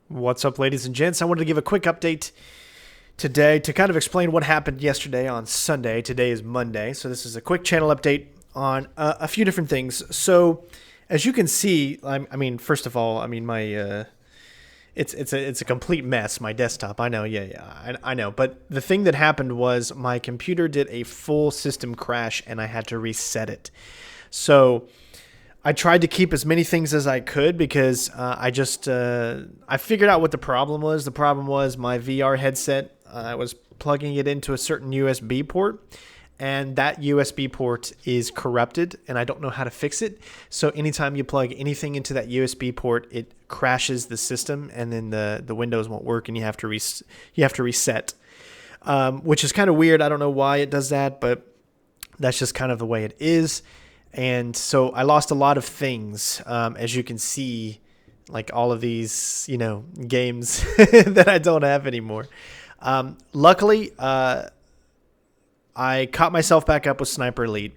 What's up, ladies and gents? I wanted to give a quick update today to kind of explain what happened yesterday on Sunday. Today is Monday, so this is a quick channel update on a few different things. So, as you can see, first of all, my it's a complete mess. My desktop, I know, I know. But the thing that happened was my computer did a full system crash, and I had to reset it. So I tried to keep as many things as I could because I figured out what the problem was. The problem was my VR headset. I was plugging it into a certain USB port, and that USB port is corrupted, and I don't know how to fix it. So anytime you plug anything into that USB port, it crashes the system, and then the Windows won't work, and you have to reset, which is kind of weird. I don't know why it does that, but that's just kind of the way it is. And so I lost a lot of things, as you can see, like all of these, games that I don't have anymore. Luckily, I caught myself back up with Sniper Elite.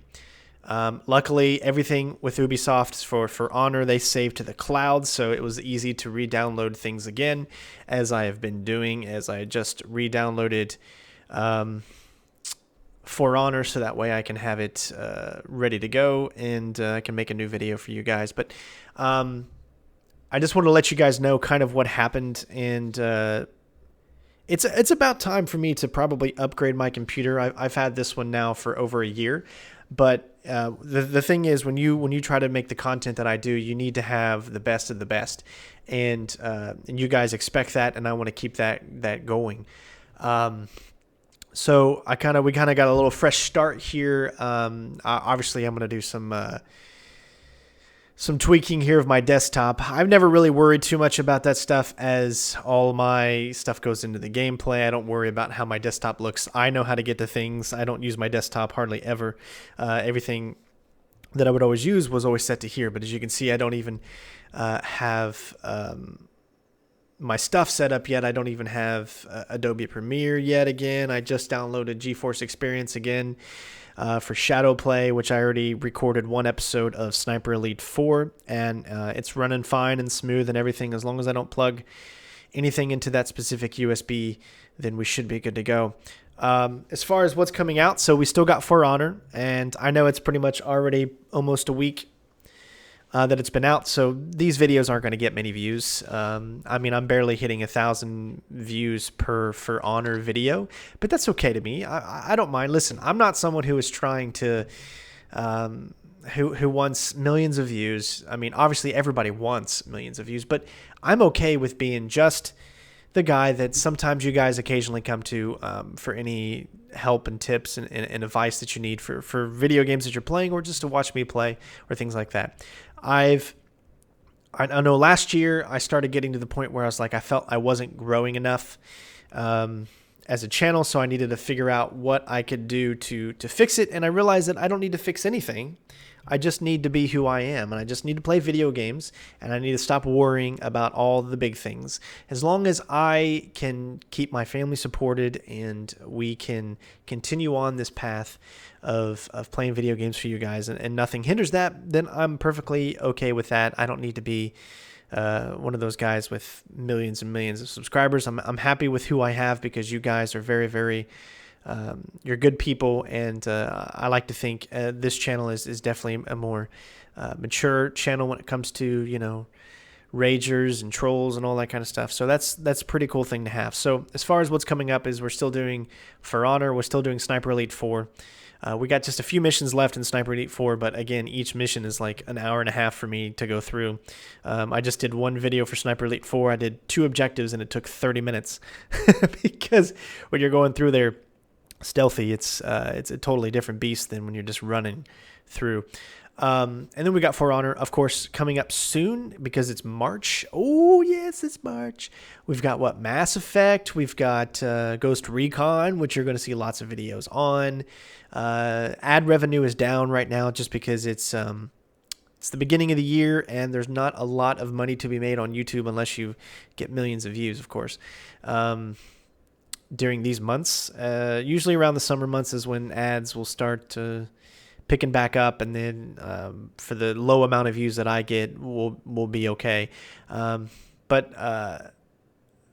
Luckily, everything with Ubisoft for Honor, they saved to the cloud, so it was easy to re-download things again, as I have been doing, as I just re-downloaded For Honor, so that way I can have it ready to go, and I can make a new video for you guys. But I just want to let you guys know kind of what happened, and it's about time for me to probably upgrade my computer. I've had this one now for over a year, but the thing is, when you try to make the content that I do, you need to have the best of the best, and you guys expect that, and I want to keep that going. So we kind of got a little fresh start here. Obviously, I'm going to do some tweaking here of my desktop. I've never really worried too much about that stuff, as all my stuff goes into the gameplay. I don't worry about how my desktop looks. I know how to get to things. I don't use my desktop hardly ever. Everything that I would always use was always set to here. But as you can see, I don't even have my stuff set up yet. I don't even have Adobe Premiere yet. Again, I just downloaded GeForce Experience again for Shadow Play, which I already recorded one episode of Sniper Elite 4, and it's running fine and smooth and everything. As long as I don't plug anything into that specific USB, then we should be good to go. As far as what's coming out, so we still got For Honor, and I know it's pretty much already almost a week that it's been out, so these videos aren't going to get many views. I'm barely hitting 1,000 views per For Honor video, but that's okay to me. I don't mind. Listen, I'm not someone who is trying to who wants millions of views. Obviously everybody wants millions of views, but I'm okay with being just the guy that sometimes you guys occasionally come to for any help and tips and advice that you need for video games that you're playing, or just to watch me play, or things like that. I know last year I started getting to the point where I was like, I felt I wasn't growing enough as a channel, so I needed to figure out what I could do to fix it, and I realized that I don't need to fix anything. I just need to be who I am, and I just need to play video games, and I need to stop worrying about all the big things. As long as I can keep my family supported and we can continue on this path of playing video games for you guys, and nothing hinders that, then I'm perfectly okay with that. I don't need to be one of those guys with millions and millions of subscribers. I'm happy with who I have, because you guys are very, very you're good people, and I like to think this channel is definitely a more mature channel when it comes to ragers and trolls and all that kind of stuff. So that's a pretty cool thing to have. So as far as what's coming up, is we're still doing For Honor, we're still doing Sniper Elite 4. We got just a few missions left in Sniper Elite 4, but again, each mission is like an hour and a half for me to go through. I just did one video for Sniper Elite 4. I did 2 objectives, and it took 30 minutes because when you're going through there stealthy, it's a totally different beast than when you're just running through. And then we got For Honor, of course, coming up soon, because it's March. Oh yes, it's March. We've got Mass Effect. We've got Ghost Recon, which you're going to see lots of videos on. Ad revenue is down right now, just because it's the beginning of the year, and there's not a lot of money to be made on YouTube unless you get millions of views, of course. During these months, usually around the summer months is when ads will start picking back up, and then for the low amount of views that I get, we'll be okay. But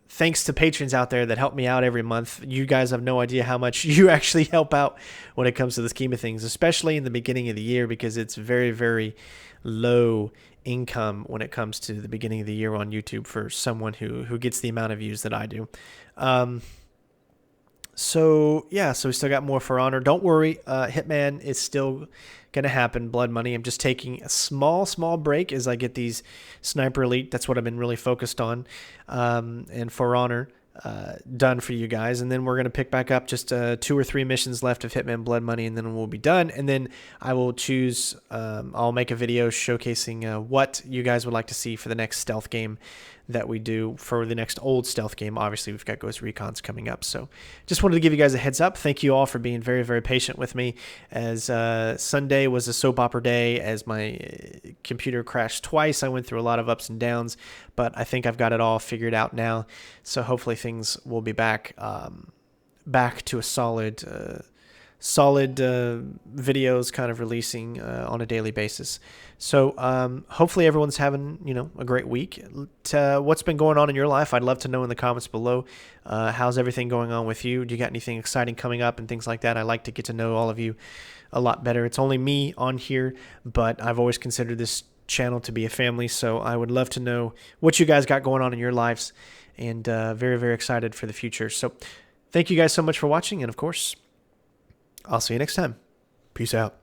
thanks to patrons out there that help me out every month. You guys have no idea how much you actually help out when it comes to the scheme of things, especially in the beginning of the year, because it's very, very low income when it comes to the beginning of the year on YouTube for someone who gets the amount of views that I do. So we still got more For Honor. Don't worry, Hitman is still gonna happen. Blood Money. I'm just taking a small break as I get these Sniper Elite. That's what I've been really focused on, and For Honor done for you guys. And then we're gonna pick back up just 2 or 3 missions left of Hitman Blood Money, and then we'll be done. And then I will choose. I'll make a video showcasing what you guys would like to see for the next stealth game that we do. For the next old stealth game, obviously we've got Ghost Recons coming up, so just wanted to give you guys a heads up. Thank you all for being very, very patient with me, as Sunday was a soap opera day, as my computer crashed twice. I went through a lot of ups and downs, but I think I've got it all figured out now, so hopefully things will be back to a solid videos kind of releasing on a daily basis. So hopefully everyone's having a great week. What's been going on in your life? I'd love to know in the comments below. How's everything going on with you? Do you got anything exciting coming up and things like that? I like to get to know all of you a lot better. It's only me on here, but I've always considered this channel to be a family, so I would love to know what you guys got going on in your lives, and very, very excited for the future. So thank you guys so much for watching, and of course, I'll see you next time. Peace out.